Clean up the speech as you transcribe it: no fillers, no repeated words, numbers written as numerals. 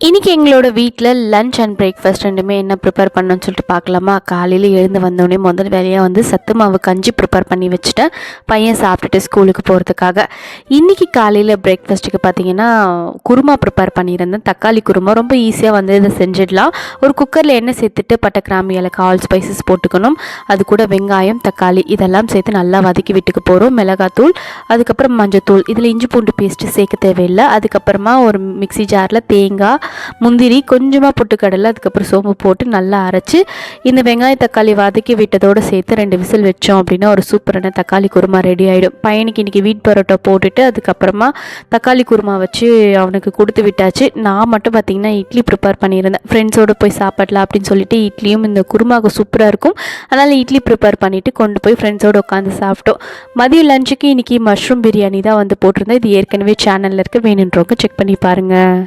இன்றைக்கி எங்களோட வீட்டில் லன்ச் அண்ட் பிரேக்ஃபாஸ்ட் ரெண்டுமே என்ன ப்ரிப்பேர் பண்ணணும்னு சொல்லிட்டு பார்க்கலாமா. காலையில் எழுந்து வந்தோடனே முதல் வேலையாக வந்து சத்து மாவு கஞ்சி ப்ரிப்பேர் பண்ணி வச்சுட்டேன், பையன் சாப்பிட்டுட்டு ஸ்கூலுக்கு போகிறதுக்காக. இன்றைக்கி காலையில் பிரேக்ஃபாஸ்ட்டுக்கு பார்த்திங்கன்னா குருமா ப்ரிப்பேர் பண்ணியிருந்தேன். தக்காளி குருமா ரொம்ப ஈஸியாக வந்து இதை செஞ்சிடலாம். ஒரு குக்கரில் எண்ணெய் சேர்த்துட்டு பட்டை கிராம்பு ஏலக்காய் ஆல் ஸ்பைசஸ் போட்டுக்கணும். அது கூட வெங்காயம் தக்காளி இதெல்லாம் சேர்த்து நல்லா வதக்கி விட்டுக்க போகிறோம். மிளகாத்தூள், அதுக்கப்புறம் மஞ்சத்தூள், இதில் இஞ்சி பூண்டு பேஸ்ட்டு சேர்க்க தேவையில்லை. அதுக்கப்புறமா ஒரு மிக்சி ஜாரில் தேங்காய், முந்திரி, கொஞ்சமாக பொட்டுக்கடலை, அதுக்கப்புறம் சோம்பு போட்டு நல்லா அரைச்சி இந்த வெங்காய தக்காளி வதக்கி விட்டதோடு சேர்த்து 2 விசில் வச்சோம் அப்படின்னா ஒரு சூப்பரான தக்காளி குருமா ரெடி ஆகிடும். பையனுக்கு இன்றைக்கி வீட் பரோட்டா போட்டுட்டு அதுக்கப்புறமா தக்காளி குருமா வச்சு அவனுக்கு கொடுத்து விட்டாச்சு. நான் மட்டும் பார்த்திங்கன்னா இட்லி ப்ரிப்பேர் பண்ணியிருந்தேன். ஃப்ரெண்ட்ஸோடு போய் சாப்பிடலாம் அப்படின்னு சொல்லிட்டு இட்லியும் இந்த குருமாவுக்கு சூப்பராக இருக்கும், அதனால் இட்லி ப்ரிப்பேர் பண்ணிவிட்டு கொண்டு போய் ஃப்ரெண்ட்ஸோடு உட்காந்து சாப்பிட்டோம். மதியம் லஞ்சுக்கு இன்றைக்கி மஷ்ரூம் பிரியாணி தான் வந்து போட்டிருந்தேன். இது ஏற்கனவே சேனலில் இருக்க, வேணுன்றவங்க செக் பண்ணி பாருங்கள்.